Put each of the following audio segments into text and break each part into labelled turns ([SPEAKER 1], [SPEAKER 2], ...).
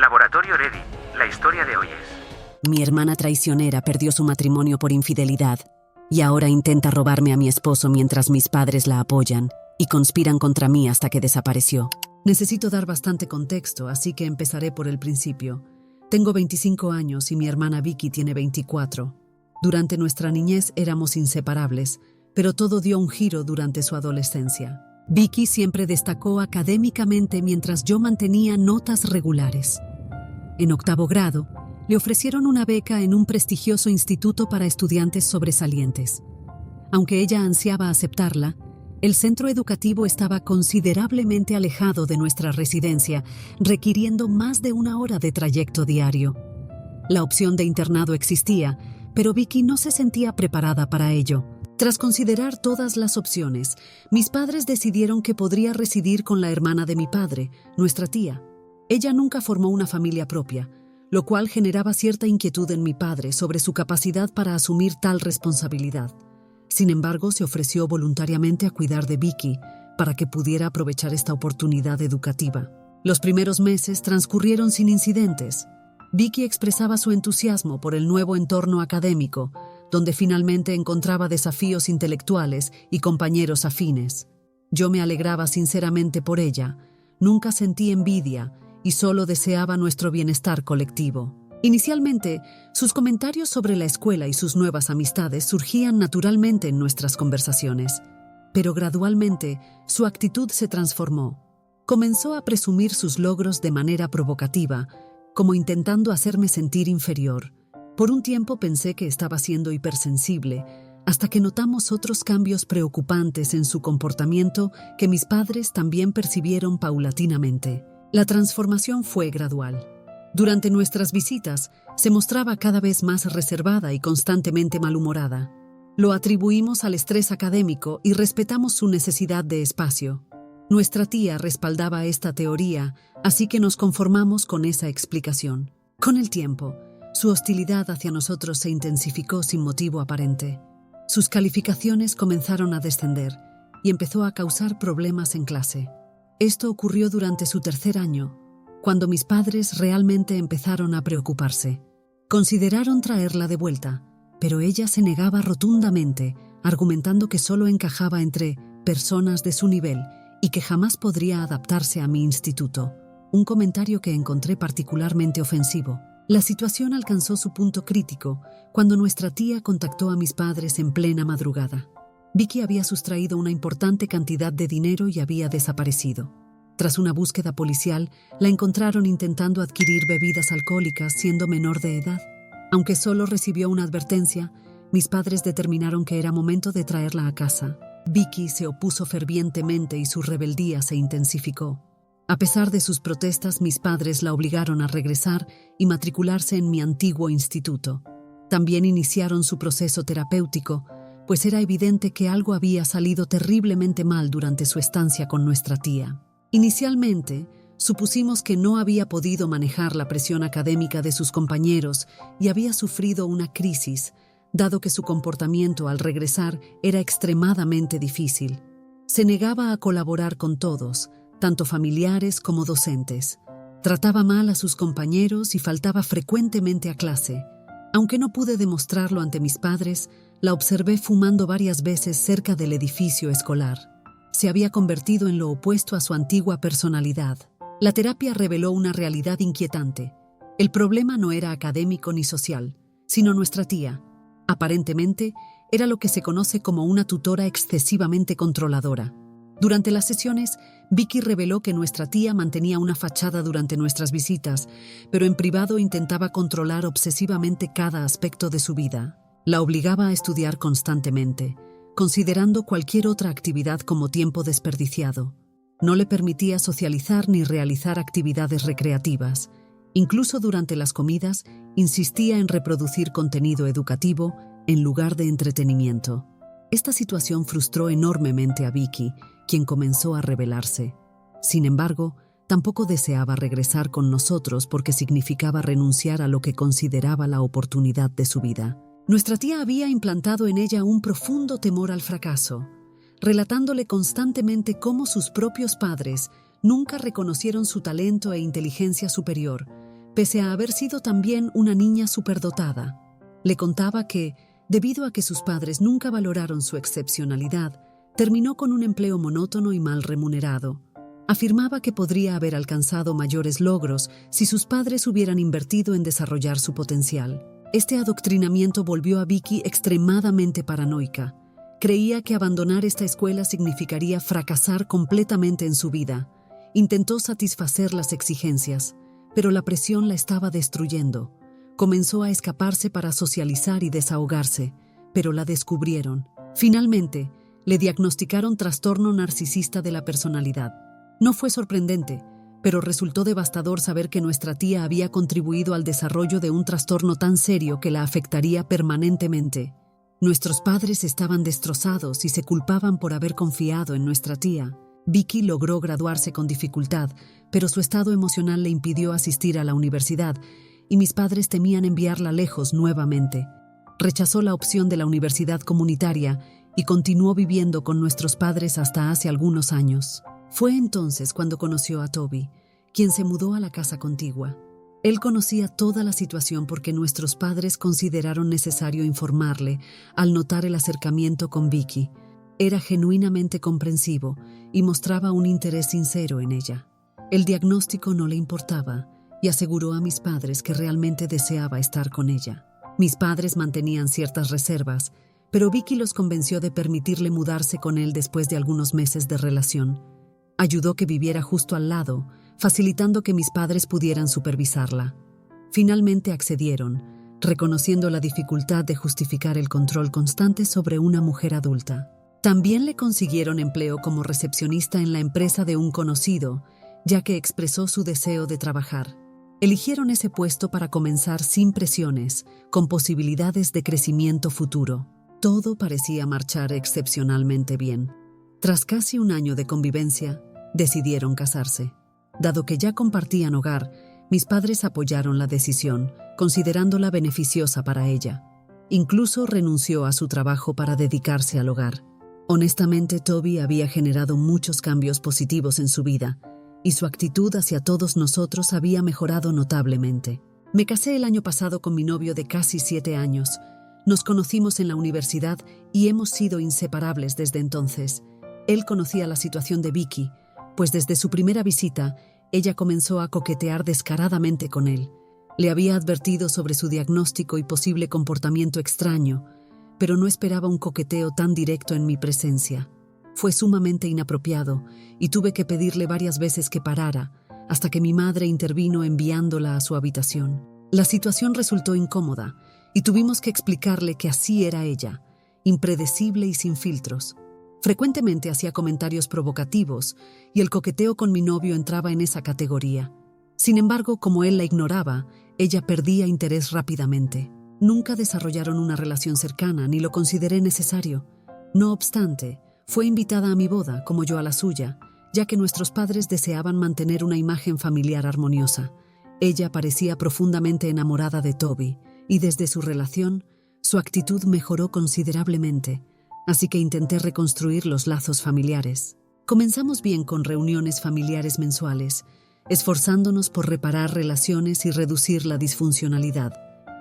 [SPEAKER 1] Laboratorio Ready. La historia de hoy es...
[SPEAKER 2] Mi hermana traicionera perdió su matrimonio por infidelidad y ahora intenta robarme a mi esposo mientras mis padres la apoyan y conspiran contra mí hasta que desapareció. Necesito dar bastante contexto, así que empezaré por el principio. Tengo 25 años y mi hermana Vicky tiene 24. Durante nuestra niñez éramos inseparables, pero todo dio un giro durante su adolescencia. Vicky siempre destacó académicamente mientras yo mantenía notas regulares. En octavo grado, le ofrecieron una beca en un prestigioso instituto para estudiantes sobresalientes. Aunque ella ansiaba aceptarla, el centro educativo estaba considerablemente alejado de nuestra residencia, requiriendo más de 1 hora de trayecto diario. La opción de internado existía, pero Vicky no se sentía preparada para ello. Tras considerar todas las opciones, mis padres decidieron que podría residir con la hermana de mi padre, nuestra tía. Ella nunca formó una familia propia, lo cual generaba cierta inquietud en mi padre sobre su capacidad para asumir tal responsabilidad. Sin embargo, se ofreció voluntariamente a cuidar de Vicky para que pudiera aprovechar esta oportunidad educativa. Los primeros meses transcurrieron sin incidentes. Vicky expresaba su entusiasmo por el nuevo entorno académico, donde finalmente encontraba desafíos intelectuales y compañeros afines. Yo me alegraba sinceramente por ella, nunca sentí envidia y solo deseaba nuestro bienestar colectivo. Inicialmente, sus comentarios sobre la escuela y sus nuevas amistades surgían naturalmente en nuestras conversaciones, pero gradualmente su actitud se transformó. Comenzó a presumir sus logros de manera provocativa, como intentando hacerme sentir inferior. Por un tiempo pensé que estaba siendo hipersensible, hasta que notamos otros cambios preocupantes en su comportamiento que mis padres también percibieron paulatinamente. La transformación fue gradual. Durante nuestras visitas, se mostraba cada vez más reservada y constantemente malhumorada. Lo atribuimos al estrés académico y respetamos su necesidad de espacio. Nuestra tía respaldaba esta teoría, así que nos conformamos con esa explicación. Con el tiempo, su hostilidad hacia nosotros se intensificó sin motivo aparente. Sus calificaciones comenzaron a descender y empezó a causar problemas en clase. Esto ocurrió durante su 3er año, cuando mis padres realmente empezaron a preocuparse. Consideraron traerla de vuelta, pero ella se negaba rotundamente, argumentando que solo encajaba entre personas de su nivel y que jamás podría adaptarse a mi instituto, un comentario que encontré particularmente ofensivo. La situación alcanzó su punto crítico cuando nuestra tía contactó a mis padres en plena madrugada. Vicky había sustraído una importante cantidad de dinero y había desaparecido. Tras una búsqueda policial, la encontraron intentando adquirir bebidas alcohólicas siendo menor de edad. Aunque solo recibió una advertencia, mis padres determinaron que era momento de traerla a casa. Vicky se opuso fervientemente y su rebeldía se intensificó. A pesar de sus protestas, mis padres la obligaron a regresar y matricularse en mi antiguo instituto. También iniciaron su proceso terapéutico, pues era evidente que algo había salido terriblemente mal durante su estancia con nuestra tía. Inicialmente, supusimos que no había podido manejar la presión académica de sus compañeros y había sufrido una crisis, dado que su comportamiento al regresar era extremadamente difícil. Se negaba a colaborar con todos, tanto familiares como docentes. Trataba mal a sus compañeros y faltaba frecuentemente a clase. Aunque no pude demostrarlo ante mis padres, la observé fumando varias veces cerca del edificio escolar. Se había convertido en lo opuesto a su antigua personalidad. La terapia reveló una realidad inquietante. El problema no era académico ni social, sino nuestra tía. Aparentemente, era lo que se conoce como una tutora excesivamente controladora. Durante las sesiones, Vicky reveló que nuestra tía mantenía una fachada durante nuestras visitas, pero en privado intentaba controlar obsesivamente cada aspecto de su vida. La obligaba a estudiar constantemente, considerando cualquier otra actividad como tiempo desperdiciado. No le permitía socializar ni realizar actividades recreativas. Incluso durante las comidas, insistía en reproducir contenido educativo en lugar de entretenimiento. Esta situación frustró enormemente a Vicky, quien comenzó a rebelarse. Sin embargo, tampoco deseaba regresar con nosotros porque significaba renunciar a lo que consideraba la oportunidad de su vida. Nuestra tía había implantado en ella un profundo temor al fracaso, relatándole constantemente cómo sus propios padres nunca reconocieron su talento e inteligencia superior, pese a haber sido también una niña superdotada. Le contaba que, debido a que sus padres nunca valoraron su excepcionalidad, terminó con un empleo monótono y mal remunerado. Afirmaba que podría haber alcanzado mayores logros si sus padres hubieran invertido en desarrollar su potencial. Este adoctrinamiento volvió a Vicky extremadamente paranoica. Creía que abandonar esta escuela significaría fracasar completamente en su vida. Intentó satisfacer las exigencias, pero la presión la estaba destruyendo. Comenzó a escaparse para socializar y desahogarse, pero la descubrieron. Finalmente, le diagnosticaron trastorno narcisista de la personalidad. No fue sorprendente, pero resultó devastador saber que nuestra tía había contribuido al desarrollo de un trastorno tan serio que la afectaría permanentemente. Nuestros padres estaban destrozados y se culpaban por haber confiado en nuestra tía. Vicky logró graduarse con dificultad, pero su estado emocional le impidió asistir a la universidad y mis padres temían enviarla lejos nuevamente. Rechazó la opción de la universidad comunitaria y continuó viviendo con nuestros padres hasta hace algunos años. Fue entonces cuando conoció a Toby, quien se mudó a la casa contigua. Él conocía toda la situación porque nuestros padres consideraron necesario informarle al notar el acercamiento con Vicky. Era genuinamente comprensivo y mostraba un interés sincero en ella. El diagnóstico no le importaba y aseguró a mis padres que realmente deseaba estar con ella. Mis padres mantenían ciertas reservas, pero Vicky los convenció de permitirle mudarse con él después de algunos meses de relación. Ayudó que viviera justo al lado, facilitando que mis padres pudieran supervisarla. Finalmente accedieron, reconociendo la dificultad de justificar el control constante sobre una mujer adulta. También le consiguieron empleo como recepcionista en la empresa de un conocido, ya que expresó su deseo de trabajar. Eligieron ese puesto para comenzar sin presiones, con posibilidades de crecimiento futuro. Todo parecía marchar excepcionalmente bien. Tras casi un año de convivencia, decidieron casarse. Dado que ya compartían hogar, mis padres apoyaron la decisión, considerándola beneficiosa para ella. Incluso renunció a su trabajo para dedicarse al hogar. Honestamente, Toby había generado muchos cambios positivos en su vida, y su actitud hacia todos nosotros había mejorado notablemente. Me casé el año pasado con mi novio de casi 7 años. Nos conocimos en la universidad y hemos sido inseparables desde entonces. Él conocía la situación de Vicky, pues desde su primera visita, ella comenzó a coquetear descaradamente con él. Le había advertido sobre su diagnóstico y posible comportamiento extraño, pero no esperaba un coqueteo tan directo en mi presencia. Fue sumamente inapropiado y tuve que pedirle varias veces que parara, hasta que mi madre intervino enviándola a su habitación. La situación resultó incómoda y tuvimos que explicarle que así era ella, impredecible y sin filtros. Frecuentemente hacía comentarios provocativos y el coqueteo con mi novio entraba en esa categoría. Sin embargo, como él la ignoraba, ella perdía interés rápidamente. Nunca desarrollaron una relación cercana ni lo consideré necesario. No obstante, fue invitada a mi boda, como yo a la suya, ya que nuestros padres deseaban mantener una imagen familiar armoniosa. Ella parecía profundamente enamorada de Toby y desde su relación, su actitud mejoró considerablemente. Así que intenté reconstruir los lazos familiares. Comenzamos bien con reuniones familiares mensuales, esforzándonos por reparar relaciones y reducir la disfuncionalidad.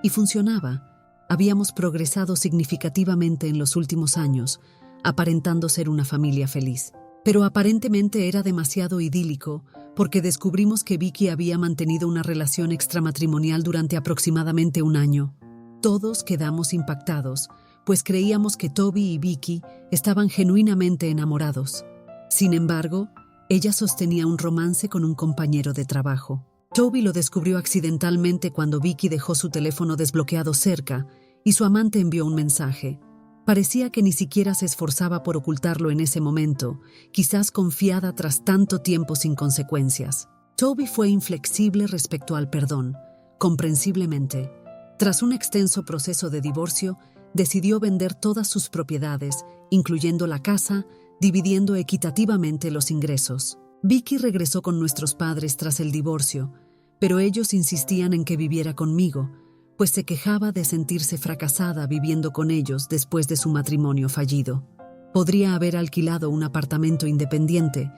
[SPEAKER 2] Y funcionaba. Habíamos progresado significativamente en los últimos años, aparentando ser una familia feliz. Pero aparentemente era demasiado idílico, porque descubrimos que Vicky había mantenido una relación extramatrimonial durante aproximadamente un año. Todos quedamos impactados, pues creíamos que Toby y Vicky estaban genuinamente enamorados. Sin embargo, ella sostenía un romance con un compañero de trabajo. Toby lo descubrió accidentalmente cuando Vicky dejó su teléfono desbloqueado cerca y su amante envió un mensaje. Parecía que ni siquiera se esforzaba por ocultarlo en ese momento, quizás confiada tras tanto tiempo sin consecuencias. Toby fue inflexible respecto al perdón, comprensiblemente. Tras un extenso proceso de divorcio, decidió vender todas sus propiedades, incluyendo la casa, dividiendo equitativamente los ingresos. Vicky regresó con nuestros padres tras el divorcio, pero ellos insistían en que viviera conmigo, pues se quejaba de sentirse fracasada viviendo con ellos después de su matrimonio fallido. Podría haber alquilado un apartamento independiente,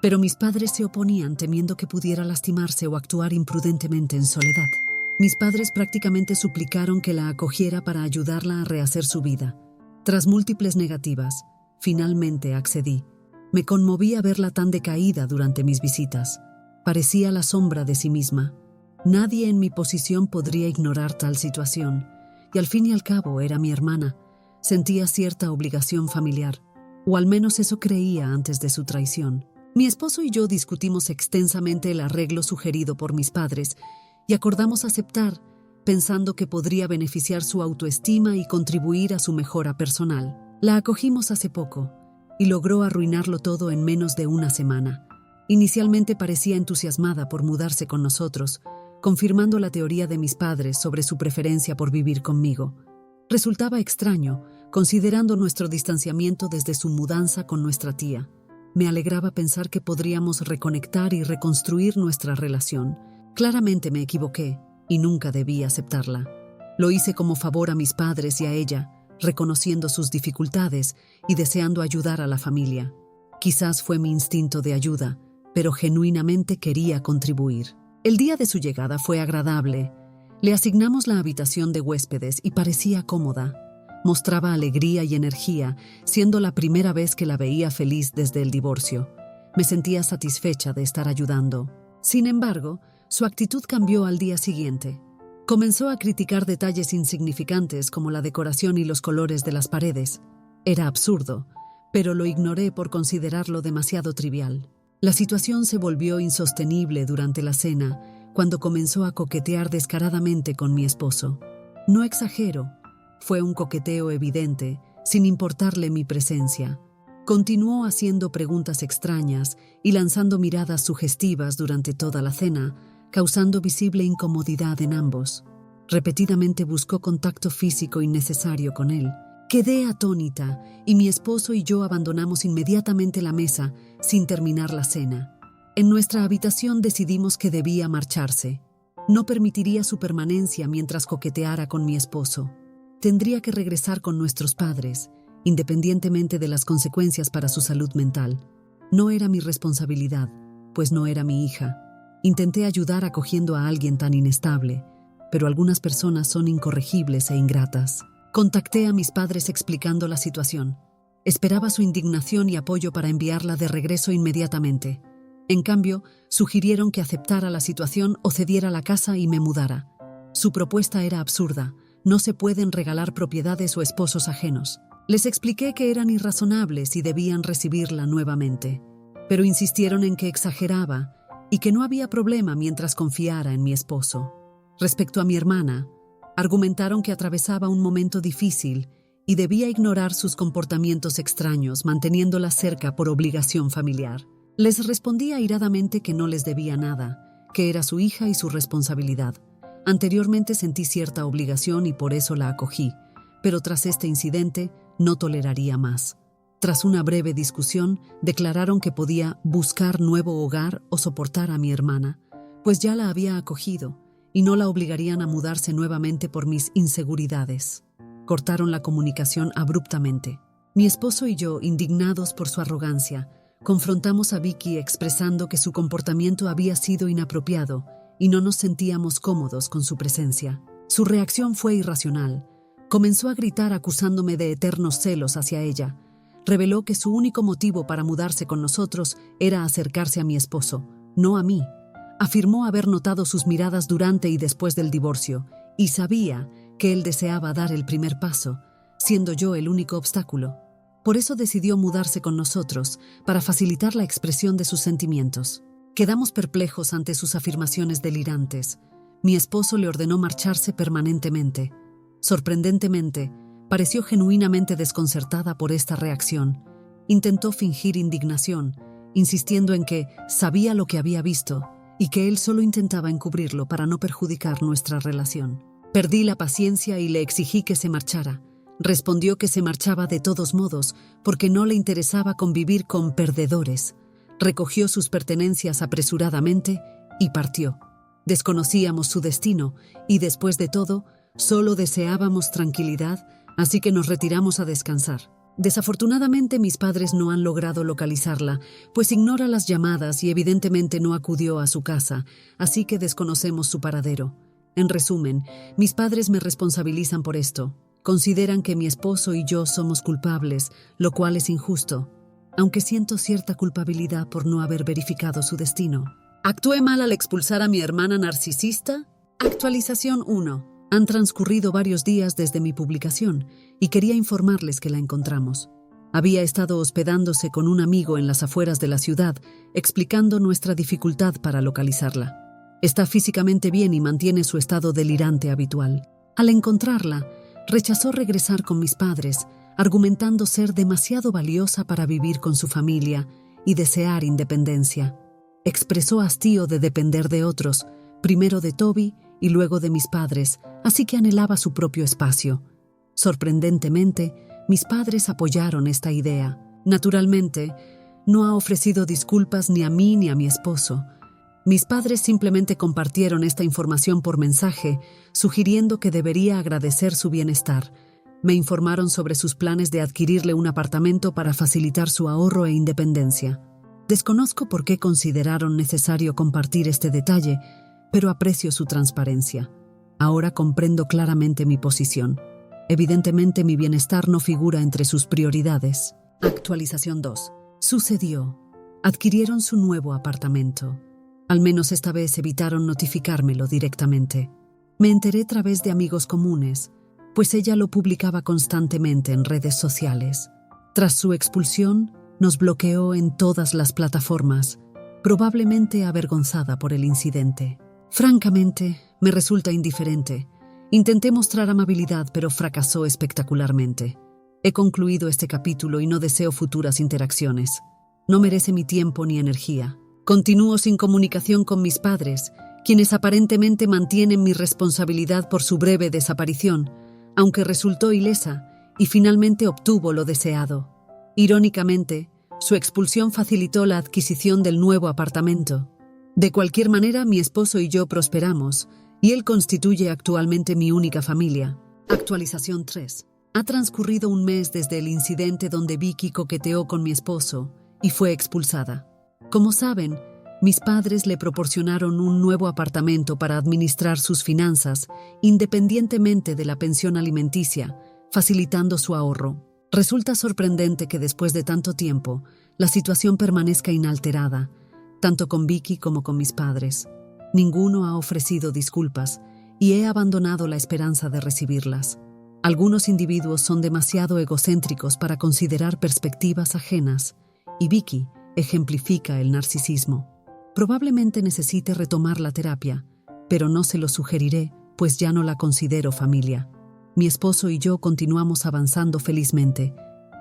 [SPEAKER 2] Pero mis padres se oponían temiendo que pudiera lastimarse o actuar imprudentemente en soledad. Mis padres prácticamente suplicaron que la acogiera para ayudarla a rehacer su vida. Tras múltiples negativas, finalmente accedí. Me conmovía verla tan decaída durante mis visitas. Parecía la sombra de sí misma. Nadie en mi posición podría ignorar tal situación, y al fin y al cabo era mi hermana. Sentía cierta obligación familiar, o al menos eso creía antes de su traición. Mi esposo y yo discutimos extensamente el arreglo sugerido por mis padres y acordamos aceptar, pensando que podría beneficiar su autoestima y contribuir a su mejora personal. La acogimos hace poco y logró arruinarlo todo en menos de una semana. Inicialmente parecía entusiasmada por mudarse con nosotros, confirmando la teoría de mis padres sobre su preferencia por vivir conmigo. Resultaba extraño, considerando nuestro distanciamiento desde su mudanza con nuestra tía. Me alegraba pensar que podríamos reconectar y reconstruir nuestra relación. Claramente me equivoqué y nunca debí aceptarla. Lo hice como favor a mis padres y a ella, reconociendo sus dificultades y deseando ayudar a la familia. Quizás fue mi instinto de ayuda, pero genuinamente quería contribuir. El día de su llegada fue agradable. Le asignamos la habitación de huéspedes y parecía cómoda. Mostraba alegría y energía, siendo la primera vez que la veía feliz desde el divorcio. Me sentía satisfecha de estar ayudando. Sin embargo, su actitud cambió al día siguiente. Comenzó a criticar detalles insignificantes como la decoración y los colores de las paredes. Era absurdo, pero lo ignoré por considerarlo demasiado trivial. La situación se volvió insostenible durante la cena, cuando comenzó a coquetear descaradamente con mi esposo. No exagero. Fue un coqueteo evidente, sin importarle mi presencia. Continuó haciendo preguntas extrañas y lanzando miradas sugestivas durante toda la cena, causando visible incomodidad en ambos. Repetidamente buscó contacto físico innecesario con él. Quedé atónita y mi esposo y yo abandonamos inmediatamente la mesa sin terminar la cena. En nuestra habitación decidimos que debía marcharse. No permitiría su permanencia mientras coqueteara con mi esposo. Tendría que regresar con nuestros padres, independientemente de las consecuencias para su salud mental. No era mi responsabilidad, pues no era mi hija. Intenté ayudar acogiendo a alguien tan inestable, pero algunas personas son incorregibles e ingratas. Contacté a mis padres explicando la situación. Esperaba su indignación y apoyo para enviarla de regreso inmediatamente. En cambio, sugirieron que aceptara la situación o cediera la casa y me mudara. Su propuesta era absurda. No se pueden regalar propiedades o esposos ajenos. Les expliqué que eran irrazonables y debían recibirla nuevamente, pero insistieron en que exageraba y que no había problema mientras confiara en mi esposo. Respecto a mi hermana, argumentaron que atravesaba un momento difícil y debía ignorar sus comportamientos extraños, manteniéndola cerca por obligación familiar. Les respondí airadamente que no les debía nada, que era su hija y su responsabilidad. Anteriormente sentí cierta obligación y por eso la acogí, pero tras este incidente no toleraría más. Tras una breve discusión, declararon que podía buscar nuevo hogar o soportar a mi hermana, pues ya la había acogido y no la obligarían a mudarse nuevamente por mis inseguridades. Cortaron la comunicación abruptamente. Mi esposo y yo, indignados por su arrogancia, confrontamos a Vicky expresando que su comportamiento había sido inapropiado y no nos sentíamos cómodos con su presencia. Su reacción fue irracional. Comenzó a gritar acusándome de eternos celos hacia ella. Reveló que su único motivo para mudarse con nosotros era acercarse a mi esposo, no a mí. Afirmó haber notado sus miradas durante y después del divorcio y sabía que él deseaba dar el primer paso, siendo yo el único obstáculo. Por eso decidió mudarse con nosotros, para facilitar la expresión de sus sentimientos. Quedamos perplejos ante sus afirmaciones delirantes. Mi esposo le ordenó marcharse permanentemente. Sorprendentemente, pareció genuinamente desconcertada por esta reacción. Intentó fingir indignación, insistiendo en que sabía lo que había visto y que él solo intentaba encubrirlo para no perjudicar nuestra relación. Perdí la paciencia y le exigí que se marchara. Respondió que se marchaba de todos modos porque no le interesaba convivir con perdedores. Recogió sus pertenencias apresuradamente y partió. Desconocíamos su destino y, después de todo, solo deseábamos tranquilidad, así que nos retiramos a descansar. Desafortunadamente, mis padres no han logrado localizarla, pues ignora las llamadas y evidentemente no acudió a su casa, así que desconocemos su paradero. En resumen, mis padres me responsabilizan por esto. Consideran que mi esposo y yo somos culpables, lo cual es injusto, aunque siento cierta culpabilidad por no haber verificado su destino. ¿Actué mal al expulsar a mi hermana narcisista? Actualización 1. Han transcurrido varios días desde mi publicación y quería informarles que la encontramos. Había estado hospedándose con un amigo en las afueras de la ciudad, explicando nuestra dificultad para localizarla. Está físicamente bien y mantiene su estado delirante habitual. Al encontrarla, rechazó regresar con mis padres, argumentando ser demasiado valiosa para vivir con su familia y desear independencia. Expresó hastío de depender de otros, primero de Toby y luego de mis padres, así que anhelaba su propio espacio. Sorprendentemente, mis padres apoyaron esta idea. Naturalmente, no ha ofrecido disculpas ni a mí ni a mi esposo. Mis padres simplemente compartieron esta información por mensaje, sugiriendo que debería agradecer su bienestar. Me informaron sobre sus planes de adquirirle un apartamento para facilitar su ahorro e independencia. Desconozco por qué consideraron necesario compartir este detalle, pero aprecio su transparencia. Ahora comprendo claramente mi posición. Evidentemente, mi bienestar no figura entre sus prioridades. Actualización 2. Sucedió. Adquirieron su nuevo apartamento. Al menos esta vez evitaron notificármelo directamente. Me enteré a través de amigos comunes, pues ella lo publicaba constantemente en redes sociales. Tras su expulsión, nos bloqueó en todas las plataformas, probablemente avergonzada por el incidente. Francamente, me resulta indiferente. Intenté mostrar amabilidad, pero fracasó espectacularmente. He concluido este capítulo y no deseo futuras interacciones. No merece mi tiempo ni energía. Continúo sin comunicación con mis padres, quienes aparentemente mantienen mi responsabilidad por su breve desaparición, aunque resultó ilesa y finalmente obtuvo lo deseado. Irónicamente, su expulsión facilitó la adquisición del nuevo apartamento. De cualquier manera, mi esposo y yo prosperamos, y él constituye actualmente mi única familia. Actualización 3. Ha transcurrido un mes desde el incidente donde Vicky coqueteó con mi esposo y fue expulsada. Como saben, mis padres le proporcionaron un nuevo apartamento para administrar sus finanzas, independientemente de la pensión alimenticia, facilitando su ahorro. Resulta sorprendente que después de tanto tiempo, la situación permanezca inalterada, tanto con Vicky como con mis padres. Ninguno ha ofrecido disculpas y he abandonado la esperanza de recibirlas. Algunos individuos son demasiado egocéntricos para considerar perspectivas ajenas, y Vicky ejemplifica el narcisismo. Probablemente necesite retomar la terapia, pero no se lo sugeriré, pues ya no la considero familia. Mi esposo y yo continuamos avanzando felizmente,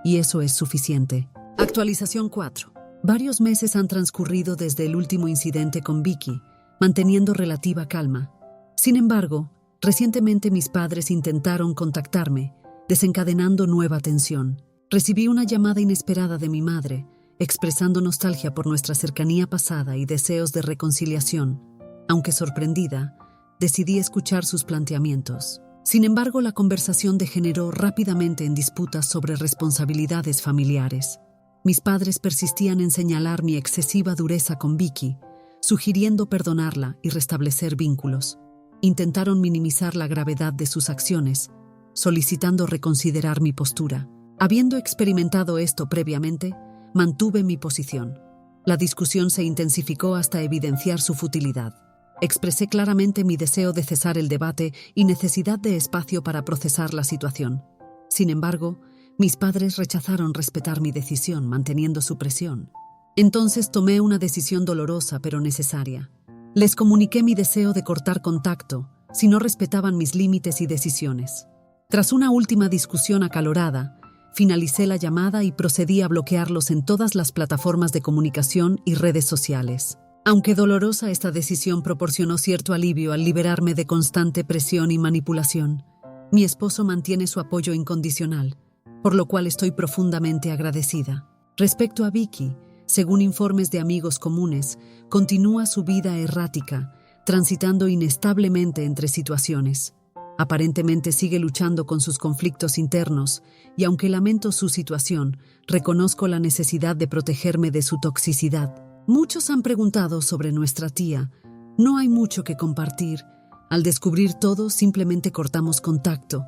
[SPEAKER 2] y eso es suficiente. Actualización 4. Varios meses han transcurrido desde el último incidente con Vicky, manteniendo relativa calma. Sin embargo, recientemente mis padres intentaron contactarme, desencadenando nueva tensión. Recibí una llamada inesperada de mi madre, expresando nostalgia por nuestra cercanía pasada y deseos de reconciliación. Aunque sorprendida, decidí escuchar sus planteamientos. Sin embargo, la conversación degeneró rápidamente en disputas sobre responsabilidades familiares. Mis padres persistían en señalar mi excesiva dureza con Vicky, sugiriendo perdonarla y restablecer vínculos. Intentaron minimizar la gravedad de sus acciones, solicitando reconsiderar mi postura. Habiendo experimentado esto previamente, mantuve mi posición. La discusión se intensificó hasta evidenciar su futilidad. Expresé claramente mi deseo de cesar el debate y necesidad de espacio para procesar la situación. Sin embargo, mis padres rechazaron respetar mi decisión, manteniendo su presión. Entonces tomé una decisión dolorosa pero necesaria. Les comuniqué mi deseo de cortar contacto si no respetaban mis límites y decisiones. Tras una última discusión acalorada, finalicé la llamada y procedí a bloquearlos en todas las plataformas de comunicación y redes sociales. Aunque dolorosa, esta decisión proporcionó cierto alivio al liberarme de constante presión y manipulación. Mi esposo mantiene su apoyo incondicional, por lo cual estoy profundamente agradecida. Respecto a Vicky, según informes de amigos comunes, continúa su vida errática, transitando inestablemente entre situaciones. Aparentemente sigue luchando con sus conflictos internos y aunque lamento su situación, reconozco la necesidad de protegerme de su toxicidad. Muchos han preguntado sobre nuestra tía. No hay mucho que compartir. Al descubrir todo, simplemente cortamos contacto.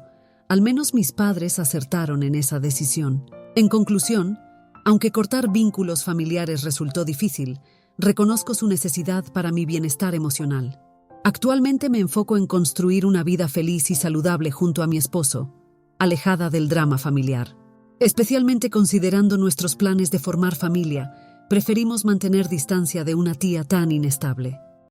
[SPEAKER 2] Al menos mis padres acertaron en esa decisión. En conclusión, aunque cortar vínculos familiares resultó difícil, reconozco su necesidad para mi bienestar emocional. Actualmente me enfoco en construir una vida feliz y saludable junto a mi esposo, alejada del drama familiar. Especialmente considerando nuestros planes de formar familia, preferimos mantener distancia de una tía tan inestable.